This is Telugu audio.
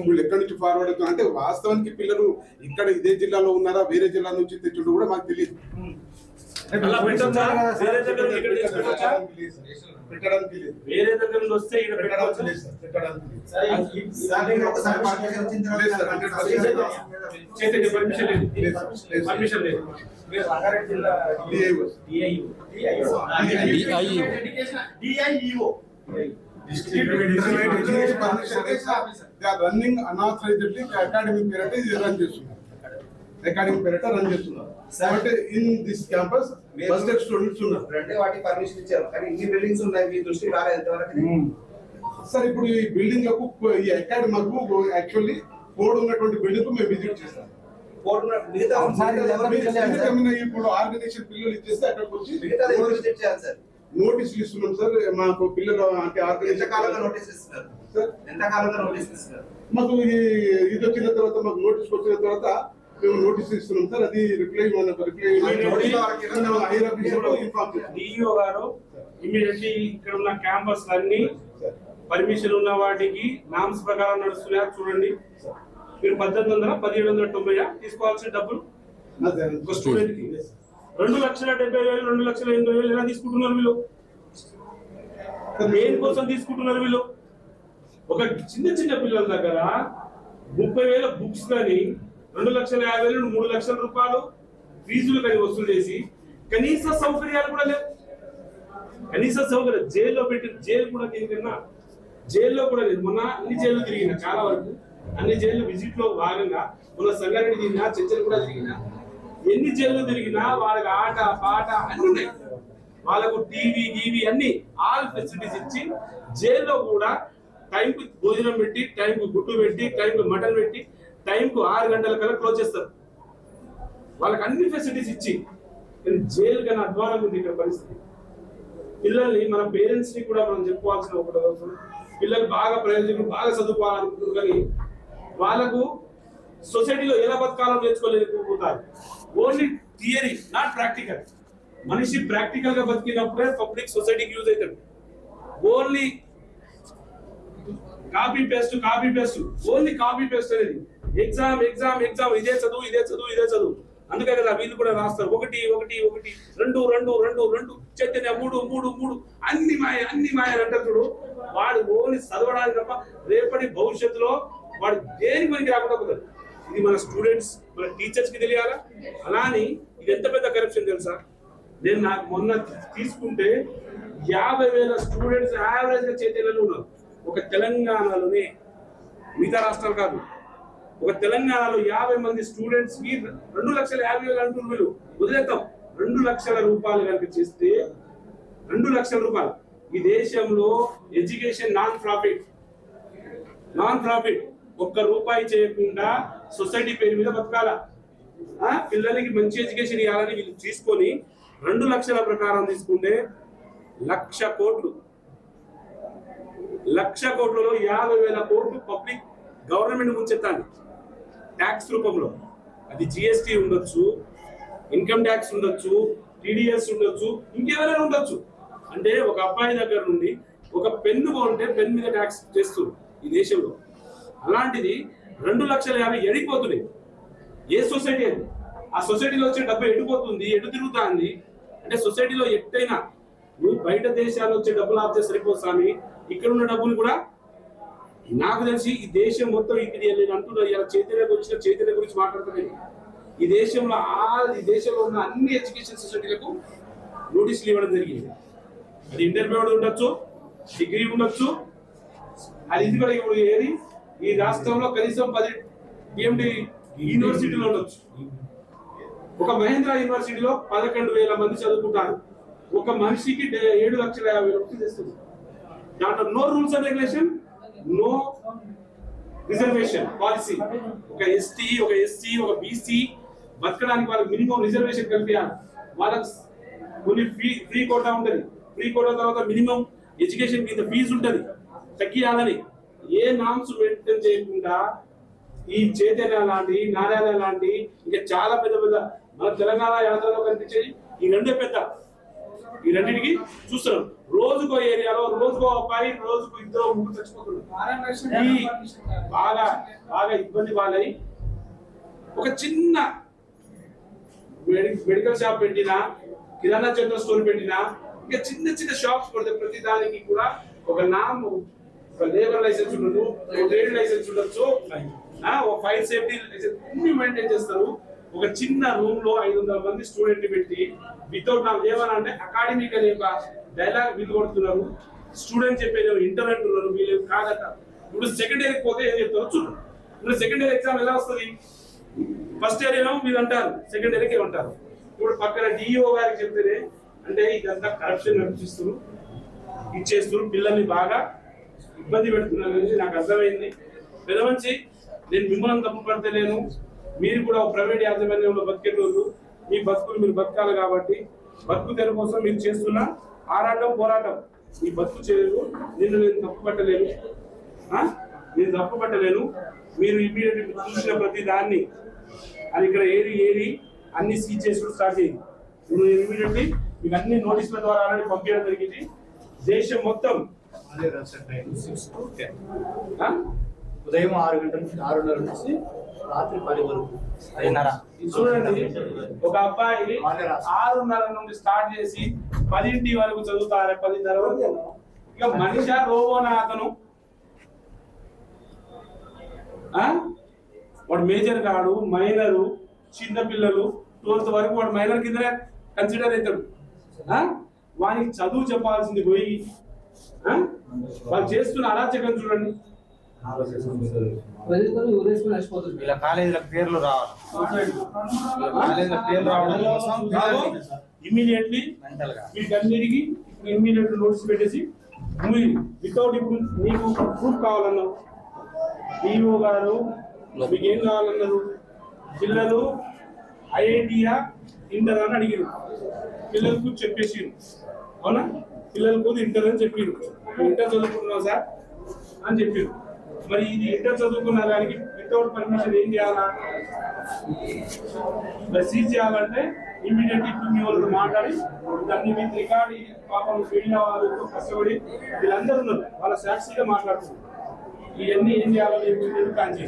వీళ్ళు ఎక్కడి నుంచి ఫార్వర్డ్ అవుతున్నారు అంటే వాస్తవానికి పిల్లలు ఇక్కడ ఇదే జిల్లాలో ఉన్నారా వేరే జిల్లా నుంచి తెచ్చుంటూ కూడా మాకు తెలియదు. వేరే దగ్గర నుంచి వస్తే పర్మిషన్ లేదు. రన్నింగ్ అన్ఆథరైజ్డ్లీ అకాడమిక్ పీరియడ్ ఇది రన్ చేస్తున్నారు. అకాడమిక్ పీరియడ్ రన్ చేస్తున్నారు. అంటే in this campus first year students ఉన్నారు. అంటే వాటికి పర్మిషన్ ఇచ్చారు కానీ ఇన్ని బిల్డింగ్స్ ఉన్నాయి మీ దృష్టికి రాలేదు ఎంతవరకు? సార్ ఇప్పుడు ఈ బిల్డింగ్ లకు ఈ అకాడమిక్ యాక్చువల్లీ కోడ్ ఉన్నటువంటి బిల్డింగ్ మేము విజిట్ చేస్తాం. ఇప్పుడు ఆర్గనైజేషన్ పిల్లలు ఇచ్చేస్తే అక్కడికి వచ్చి నోటీసులు ఇస్తున్నాం సార్. మాకు పిల్లలు అంటే ఆర్గనైజేషన్ నోటీస్ ఇస్తున్నారు సార్. ఎంతకాలంగా నోటీస్ ఇస్తున్నారు? మాకు ఇది వచ్చిన తర్వాత మాకు నోటీస్ వచ్చిన తర్వాత మేము నోటీస్ ఇస్తున్నాం సార్. అది రిప్లై డిఈఓ గారు ఇమీడియట్లీ ఇక్కడ ఉన్న క్యాంపస్ అన్ని పర్మిషన్ ఉన్న వాటికి నామ్స్ ప్రకారం నడుస్తున్నాయా చూడండి. మీరు 18,1790 తీసుకోవాల్సిన డబ్బులు ఒక స్టూడెంట్ కి 2,70,000 2,80,000 ఎలా తీసుకుంటున్నారు వీళ్ళు? దేనికోసం తీసుకుంటున్నారు వీళ్ళు? ఒక చిన్న చిన్న పిల్లల దగ్గర 30,000 బుక్స్ కానీ 2,50,000 3,00,000 రూపాయలు ఫీజులు కానీ వసూలు చేసి కనీస సౌకర్యాలు కూడా లేవు. కనీస సౌకర్యం జైల్లో పెట్టి జైలు కూడా తిరిగినా జైల్లో కూడా లేదు. మొన్న అన్ని జైలు తిరిగిన చాలా వరకు అన్ని జైలు విజిట్ లో భాగంగా మొన్న సంగారెడ్డి తిరిగినా చర్చలు కూడా తిరిగినా ఎన్ని జైలు తిరిగినా వాళ్ళకి ఆట పాట అన్ని ఉన్నాయి. వాళ్ళకు టీవీ అన్ని ఆల్ ఫెసిలిటీస్ ఇచ్చి జైల్లో కూడా టైంకి భోజనం పెట్టి టైంకి గుడ్డు పెట్టి టైంకి మటన్ పెట్టి టైంకు 6 గంటల కల్లా క్లోజ్ చేస్తారు. వాళ్ళకి అన్ని ఫెసిలిటీస్ ఇచ్చి జైలు కన్నా అధ్వానంగా ఉంది ఇక్కడ పరిస్థితి. పిల్లల్ని మన పేరెంట్స్ ని కూడా మనం చెప్పుకోవాల్సిన ఒకటి అవసరం. పిల్లలు బాగా ప్రయోజకులు బాగా చదువుకోవాలనుకుంటున్నారు కానీ వాళ్ళకు సొసైటీలో ఎలా బతకాలో నేర్చుకోలేకపోతారు. Only theory not practical. మనిషి ప్రాక్టికల్ గా బతికినప్పుడే పబ్లిక్ సొసైటీకి యూజ్ అవుతాడు. Only copy paste only copy paste అనేది ఎగ్జామ్ ఇదే చదువు. అందుకే కదా వీళ్ళు కూడా రాస్తారు 1 1 1 2 2 2 2 చైతన్య 3 3 3 అన్ని మాయ అంటారు చూడు. వాడు ఓన్లీ చదవడానికి తప్ప రేపటి భవిష్యత్తులో వాడు దేనికి పనికి రాకుండా పోతాడు. ఇది మన స్టూడెంట్స్ మన టీచర్స్ కి తెలియాలా. అలాని ఇది ఎంత పెద్ద కరప్షన్ తెలుసా? నేను నాకు మొన్న తీసుకుంటే 50,000 స్టూడెంట్స్ యావరేజ్ గా చైతన్యలో ఉన్నారు. ఒక తెలంగాణలోనే, మిగతా రాష్ట్రాలు కాదు, ఒక తెలంగాణలో 50 మంది స్టూడెంట్స్ కి 2,50,000 అంటున్నారు వీళ్ళు. వదిలేస్తాం 2 లక్షల రూపాయలు కనుక చేస్తే 2 లక్షల రూపాయలు. ఈ దేశంలో ఎడ్యుకేషన్ నాన్ ప్రాఫిట్. 1 రూపాయి చేయకుండా సొసైటీ పేరు మీద బతకాల. పిల్లలకి మంచి ఎడ్యుకేషన్ ఇవ్వాలని వీళ్ళు తీసుకొని 2 లక్షల ప్రకారం తీసుకుంటే 1,00,000 కోట్లు. 1,00,000 కోట్లలో 50,000 కోట్లు పబ్లిక్ గవర్నమెంట్ ముంచెత్తాలి ట్యాక్స్ రూపంలో. అది జిఎస్టీ ఉండొచ్చు, ఇన్కమ్ ట్యాక్స్ ఉండొచ్చు, టీడీఎస్ ఉండొచ్చు, ఇంకేమైనా ఉండొచ్చు. అంటే ఒక అబ్బాయి దగ్గర నుండి ఒక పెన్ను కొంటే పెన్ మీద ట్యాక్స్ చేస్తారు ఈ దేశంలో. అలాంటిది 2,50,000 ఎడిపోతున్నాయి. ఏ సొసైటీ అది? ఆ సొసైటీలో వచ్చే డబ్బు ఎడిపోతుంది, ఎటు తిరుగుతుంది. అంటే సొసైటీలో ఎట్టయినా నువ్వు బయట దేశాల్లో వచ్చే డబ్బులు ఆపితే సరిపోదు స్వామి. ఇక్కడ ఉన్న డబ్బులు కూడా నాకు తెలిసి ఈ దేశం మొత్తం ఇది అంటున్నారు. ఇలా చైతన్య గురించి మాట్లాడుతున్నాను. ఈ దేశంలో ఉన్న అన్ని ఎడ్యుకేషన్ సొసైటీలకు నోటీసులు ఇవ్వడం జరిగింది. అది ఇంటర్మీడియట్ ఉండొచ్చు, డిగ్రీ ఉండొచ్చు. అది ఇది కూడా ఇప్పుడు ఏది ఈ రాష్ట్రంలో కనీసం 10 PMD యూనివర్సిటీలో ఉండొచ్చు. ఒక మహేంద్ర యూనివర్సిటీలో 11,000 మంది చదువుకుంటారు. ఒక మనిషికి 7,50,000 తెస్తుంది. దాంట్లో no rules and regulation, no reservation policy. ఒక ఎస్టీ, ఒక ఎస్సీ, ఒక బీసీ బతకడానికి వాళ్ళకి మినిమం రిజర్వేషన్ కల్పించాలి. వాళ్ళకి కొన్ని ఫ్రీ కోటా ఉంటుంది. ఫ్రీ కోటా తర్వాత మినిమం ఎడ్యుకేషన్ కింద ఫీజు ఉంటుంది, తగ్గియాలని. ఏ నామ్స్ మెయింటైన్ చేయకుండా ఈ చైతన్య లాంటి, నారాయణ లాంటి ఇంకా చాలా పెద్ద మన తెలంగాణ యాత్రలో కనిపించేది ఈ 2 పెద్ద ఈ రెండింటికి చూస్తున్నారు. రోజుకో ఏరియాలో రోజుకో అబ్బాయి, రోజుకు ఇద్దరు ముగ్గురు చచ్చిపోతున్నారు. ఈ బాగా బాగా ఇబ్బంది వాళ్ళని ఒక చిన్న మెడికల్ షాప్ పెట్టినా, కిరాణా జనరల్ స్టోర్ పెట్టినా, ఇంకా చిన్న చిన్న షాప్స్ పడితే ప్రతి దానికి కూడా ఒక ఒక లేబర్ లైసెన్స్ ఉండదు, ఒక ట్రేడ్ లైసెన్స్ ఉండొచ్చు, ఒక ఫైర్ సేఫ్టీ లైసెన్స్ అన్ని మెయింటైన్ చేస్తారు. ఒక చిన్న రూమ్ లో 500 మంది స్టూడెంట్ పెట్టి వితౌట్ నాకు ఏమన్నా అంటే అకాడమిక్ అనే ఒక డైలాగ్ వీళ్ళు కొడుతున్నారు. స్టూడెంట్ చెప్పేది ఇంటర్ అంటున్నారు, వీళ్ళు కాదట. ఇప్పుడు సెకండ్ ఇయర్కి పోతే ఏం చెప్తారు చూడండి. ఇప్పుడు సెకండ్ ఇయర్ ఎగ్జామ్ ఎలా వస్తుంది? ఫస్ట్ ఇయర్ ఏమో మీరు అంటారు, సెకండ్ ఇయర్కి ఏమంటారు. ఇప్పుడు పక్కన డిఈఓ గారికి చెప్తేనే అంటే ఇదంతా కరప్షన్ నడిపిస్తున్నారు, ఇచ్చేస్తున్నారు, పిల్లల్ని బాగా ఇబ్బంది పెడుతున్నారు అనేది నాకు అర్థమైంది. పెద్ద మంచి నేను మిమ్మల్ని తప్పు పడతలేను, మీరు కూడా ప్రైవేట్ యాజమాన్యంలో బతికేటోళ్ళు, మీ బతుకులు మీరు బతకాలి కాబట్టి బతుకు తెర కోసం మీరు చేస్తున్న ఆరాటం పోరాటం ఈ బతుకు చేయలేదు. నిన్ను నేను తప్పు పట్టలేను, నేను తప్పు పట్టలేను. మీరు ఇమీడియట్ చూసిన ప్రతి దాన్ని అది ఇక్కడ ఏరి అన్ని సీజ్ చేసుకుని స్టార్ట్ చేయండి. నేను ఇమీడియట్లీ మీకు అన్ని నోటీసుల ద్వారా ఆల్రెడీ పంపించడం జరిగింది. దేశం మొత్తం ఉదయం 6 గంటల నుంచి 6:30 నుంచి రాత్రి 10 వరకు చూడండి. ఒక అబ్బాయి 6:30 నుండి స్టార్ట్ చేసి 10 వరకు చదువుతారు, 10:30 వరకు. ఇక మనిషి రోబోనా అతను? వాడు మేజర్ కాడు, మైనరు, చిన్న పిల్లలు 12th వరకు వాడు మైనర్ కిందనే కన్సిడర్ అవుతాడు. వానికి చదువు చెప్పాల్సింది పోయి వాళ్ళు చేస్తున్న అరాచకం చూడండి. ఇలా కాలేజీల పేర్లు రావాలి, ఇమ్మీడియట్లీ వీటన్నిటికి ఇమ్మీడియట్ నోటీస్ పెట్టేసి వితౌట్ ఇప్పుడు నీకు ప్రూఫ్ కావాలన్నావు, డిఓ గారు మీకు ఏం కావాలన్నారు, పిల్లలు ఐఐటియా ఇంటర్ అని అడిగారు, పిల్లలకు చెప్పేసి అవునా, పిల్లలకు ఇంటర్ అని చెప్పారు. ఇంటర్ చదువుకుంటున్నాం సార్ అని చెప్పారు. మరి ఇది ఇంటర్ చదువుకున్న దానికి వితౌట్ పర్మిషన్ ఏం చేయాలా? సీజ్ చేయాలంటే ఇమీడియట్లీ మీ వాళ్ళు మాట్లాడి దాన్ని మీకు రికార్డు పాపం మీడియా వాళ్ళు కష్టపడి వీళ్ళందరూ ఉన్నారు, వాళ్ళ సాక్షిగా మాట్లాడుతున్నారు. ఇవన్నీ ఏం చేయాలో కానీ